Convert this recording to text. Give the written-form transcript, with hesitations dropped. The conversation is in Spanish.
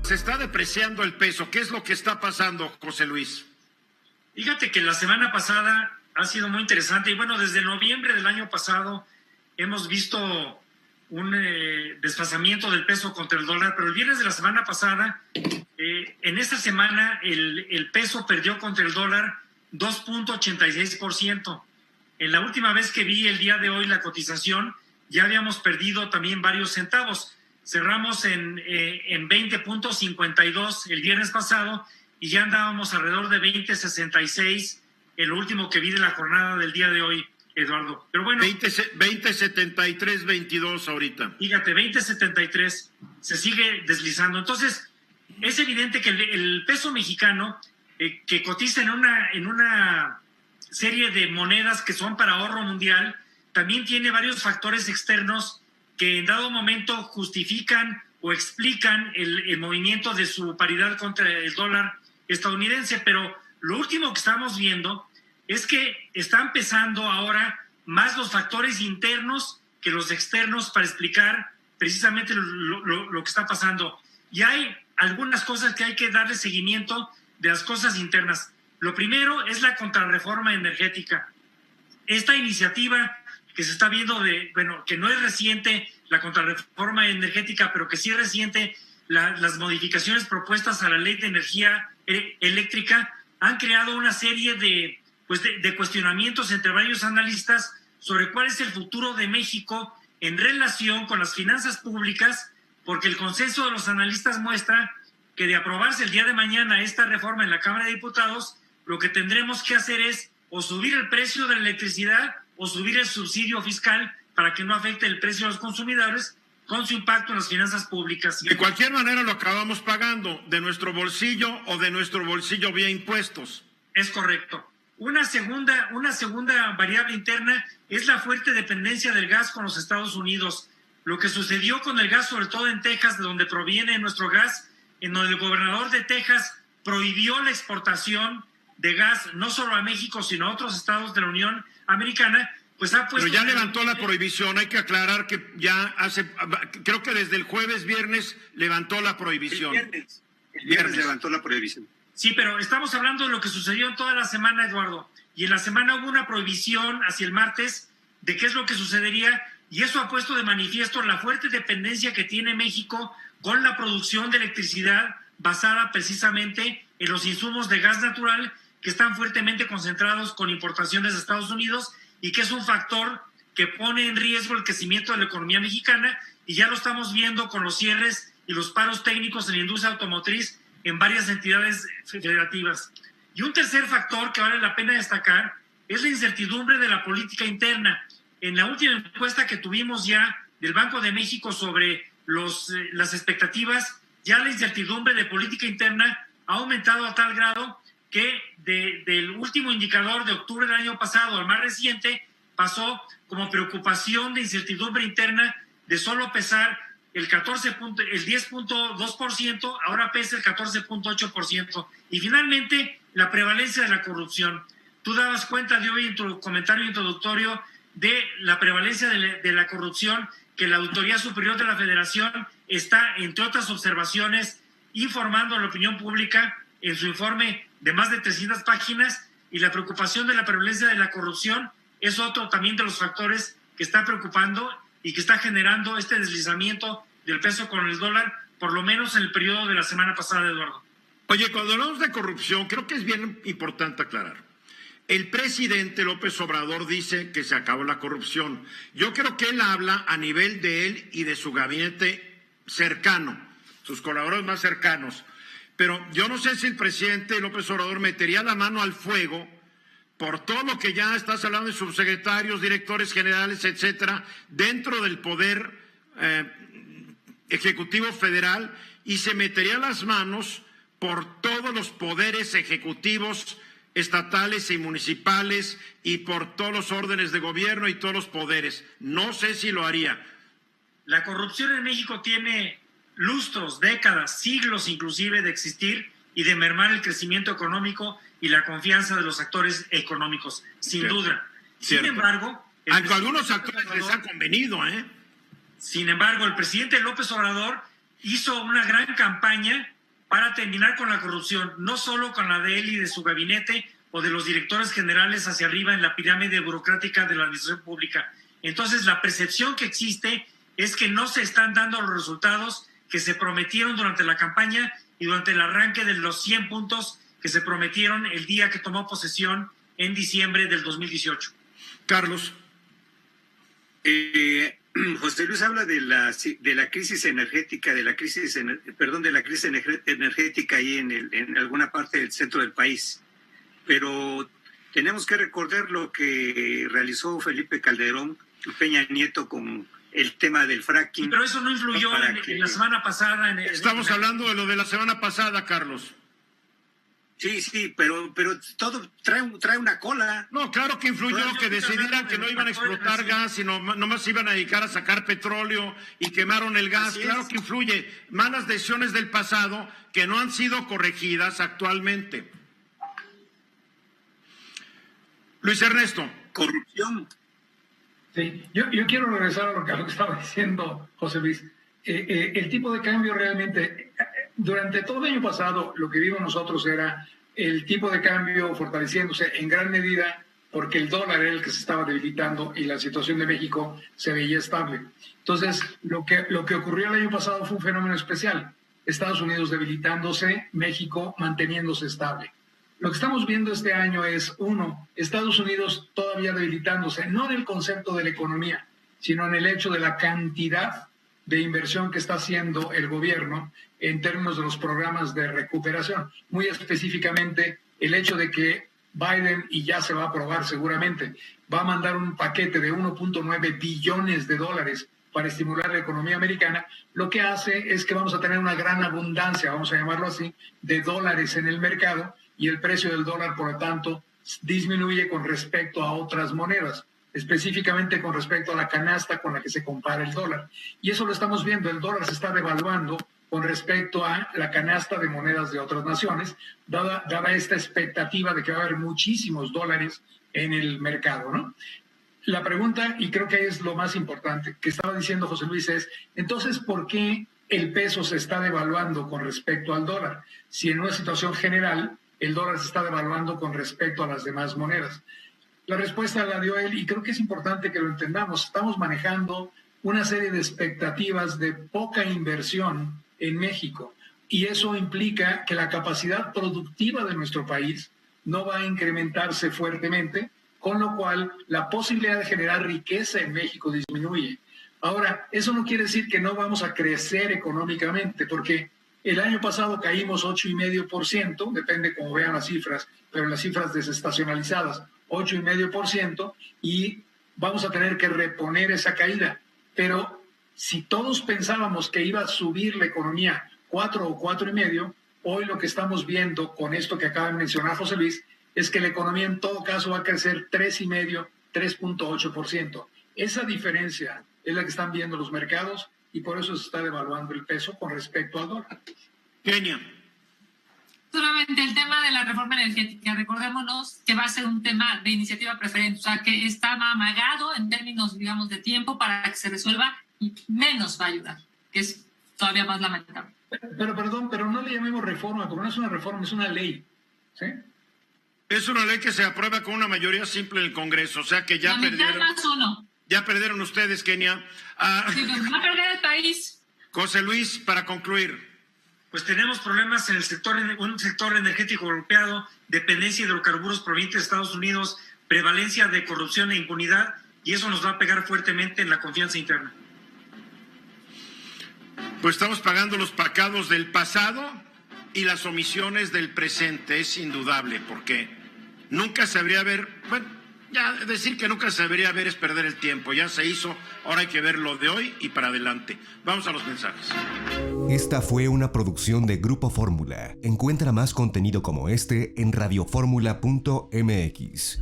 Se está depreciando el peso. ¿Qué es lo que está pasando, José Luis? Fíjate que la semana pasada ha sido muy interesante y bueno, desde noviembre del año pasado hemos visto un desfasamiento del peso contra el dólar, pero el viernes de la semana pasada, en esta semana el peso perdió contra el dólar 2.86%. En la última vez que vi el día de hoy la cotización, ya habíamos perdido también varios centavos. Cerramos en 20.52 el viernes pasado y ya andábamos alrededor de 20.66 el último que vi de la jornada del día de hoy, Eduardo. Pero bueno, 20.73.22 ahorita. Fíjate, 20.73 se sigue deslizando. Entonces, es evidente que el peso mexicano, que cotiza en una serie de monedas que son para ahorro mundial, también tiene varios factores externos que en dado momento justifican o explican el movimiento de su paridad contra el dólar estadounidense. Pero lo último que estamos viendo es que están pesando ahora más los factores internos que los externos para explicar precisamente lo que está pasando. Y hay algunas cosas que hay que darle seguimiento de las cosas internas. Lo primero es la contrarreforma energética. Esta iniciativa que se está viendo que no es reciente la contrarreforma energética, pero que sí es reciente las modificaciones propuestas a la ley de energía eléctrica, han creado una serie de cuestionamientos entre varios analistas sobre cuál es el futuro de México en relación con las finanzas públicas, porque el consenso de los analistas muestra que de aprobarse el día de mañana esta reforma en la Cámara de Diputados, lo que tendremos que hacer es o subir el precio de la electricidad o subir el subsidio fiscal para que no afecte el precio a los consumidores con su impacto en las finanzas públicas. De cualquier manera lo acabamos pagando de nuestro bolsillo o de nuestro bolsillo vía impuestos. Es correcto. Una segunda variable interna es la fuerte dependencia del gas con los Estados Unidos. Lo que sucedió con el gas, sobre todo en Texas, de donde proviene nuestro gas, en donde el gobernador de Texas prohibió la exportación de gas no solo a México, sino a otros estados de la Unión Americana, pues ha puesto... Pero ya levantó la prohibición, hay que aclarar que ya creo que desde el viernes levantó la prohibición. El viernes levantó la prohibición. Sí, pero estamos hablando de lo que sucedió en toda la semana, Eduardo. Y en la semana hubo una prohibición hacia el martes de qué es lo que sucedería, y eso ha puesto de manifiesto la fuerte dependencia que tiene México con la producción de electricidad basada precisamente en los insumos de gas natural que están fuertemente concentrados con importaciones de Estados Unidos y que es un factor que pone en riesgo el crecimiento de la economía mexicana, y ya lo estamos viendo con los cierres y los paros técnicos en la industria automotriz en varias entidades federativas. Y un tercer factor que vale la pena destacar es la incertidumbre de la política interna. En la última encuesta que tuvimos ya del Banco de México sobre las expectativas, ya la incertidumbre de política interna ha aumentado a tal grado que del último indicador de octubre del año pasado al más reciente pasó como preocupación de incertidumbre interna de solo pesar el 10.2%, ahora pesa el 14.8%. Y finalmente, la prevalencia de la corrupción. Tú dabas cuenta de hoy en tu comentario introductorio de la prevalencia de la corrupción, que la Auditoría Superior de la Federación está, entre otras observaciones, informando a la opinión pública en su informe de más de 300 páginas, y la preocupación de la prevalencia de la corrupción es otro también de los factores que está preocupando y que está generando este deslizamiento del peso con el dólar, por lo menos en el periodo de la semana pasada, Eduardo. Oye, cuando hablamos de corrupción, creo que es bien importante aclarar. El presidente López Obrador dice que se acabó la corrupción. Yo creo que él habla a nivel de él y de su gabinete cercano, sus colaboradores más cercanos. Pero yo no sé si el presidente López Obrador metería la mano al fuego por todo lo que ya estás hablando de subsecretarios, directores generales, etcétera, dentro del poder ejecutivo federal, y se metería las manos por todos los poderes ejecutivos estatales y municipales y por todos los órdenes de gobierno y todos los poderes. No sé si lo haría. La corrupción en México tiene lustros, décadas, siglos inclusive de existir y de mermar el crecimiento económico y la confianza de los actores económicos, sin duda. Sin embargo, algunos actores les ha convenido, Sin embargo, el presidente López Obrador hizo una gran campaña para terminar con la corrupción, no solo con la de él y de su gabinete o de los directores generales hacia arriba en la pirámide burocrática de la administración pública. Entonces, la percepción que existe es que no se están dando los resultados que se prometieron durante la campaña y durante el arranque de los 100 puntos que se prometieron el día que tomó posesión en diciembre del 2018. Carlos. José Luis habla de la crisis energética, de la crisis energética ahí en alguna parte del centro del país. Pero tenemos que recordar lo que realizó Felipe Calderón y Peña Nieto con el tema del fracking. Pero eso no influyó en la semana pasada. Estamos hablando de lo de la semana pasada, Carlos. Sí, pero todo trae una cola. No, claro que influyó que decidieran que no iban a explotar gas, sino nomás se iban a dedicar a sacar petróleo y quemaron el gas. Claro que influye. Malas decisiones del pasado que no han sido corregidas actualmente. Luis Ernesto. Corrupción. Sí, yo quiero regresar a lo que estaba diciendo José Luis. El tipo de cambio realmente, durante todo el año pasado, lo que vimos nosotros era el tipo de cambio fortaleciéndose en gran medida porque el dólar era el que se estaba debilitando y la situación de México se veía estable. Entonces, lo que ocurrió el año pasado fue un fenómeno especial. Estados Unidos debilitándose, México manteniéndose estable. Lo que estamos viendo este año es, uno, Estados Unidos todavía debilitándose, no en el concepto de la economía, sino en el hecho de la cantidad de inversión que está haciendo el gobierno en términos de los programas de recuperación. Muy específicamente, el hecho de que Biden, y ya se va a aprobar seguramente, va a mandar un paquete de 1.9 billones de dólares para estimular la economía americana, lo que hace es que vamos a tener una gran abundancia, vamos a llamarlo así, de dólares en el mercado, y el precio del dólar, por lo tanto, disminuye con respecto a otras monedas, específicamente con respecto a la canasta con la que se compara el dólar. Y eso lo estamos viendo, el dólar se está devaluando con respecto a la canasta de monedas de otras naciones, dada esta expectativa de que va a haber muchísimos dólares en el mercado, ¿no? La pregunta, y creo que ahí es lo más importante, que estaba diciendo José Luis, es, entonces, ¿por qué el peso se está devaluando con respecto al dólar? Si en una situación general el dólar se está devaluando con respecto a las demás monedas. La respuesta la dio él y creo que es importante que lo entendamos. Estamos manejando una serie de expectativas de poca inversión en México y eso implica que la capacidad productiva de nuestro país no va a incrementarse fuertemente, con lo cual la posibilidad de generar riqueza en México disminuye. Ahora, eso no quiere decir que no vamos a crecer económicamente, porque el año pasado caímos 8,5%, depende cómo vean las cifras, pero las cifras desestacionalizadas, 8,5%, y vamos a tener que reponer esa caída. Pero si todos pensábamos que iba a subir la economía 4 o 4,5%, hoy lo que estamos viendo con esto que acaba de mencionar José Luis, es que la economía en todo caso va a crecer 3,5%, 3,8%. Esa diferencia es la que están viendo los mercados y por eso se está devaluando el peso con respecto al dólar. Kenia. Solamente el tema de la reforma energética, recordémonos que va a ser un tema de iniciativa preferente, o sea que está amagado en términos, digamos, de tiempo para que se resuelva y menos va a ayudar, que es todavía más lamentable. Pero no le llamemos reforma, porque no es una reforma, es una ley, ¿sí? Es una ley que se aprueba con una mayoría simple en el Congreso, o sea que ya perdieron. Más uno. Ya perdieron ustedes, Kenia. Sí, pero va a perder el país. José Luis, para concluir. Pues tenemos problemas en un sector energético golpeado, dependencia de hidrocarburos provenientes de Estados Unidos, prevalencia de corrupción e impunidad, y eso nos va a pegar fuertemente en la confianza interna. Pues estamos pagando los pecados del pasado y las omisiones del presente, es indudable, porque nunca se debería haber, bueno, ya decir que nunca se debería haber es perder el tiempo, ya se hizo, ahora hay que ver lo de hoy y para adelante. Vamos a los mensajes. Esta fue una producción de Grupo Fórmula. Encuentra más contenido como este en radioformula.mx.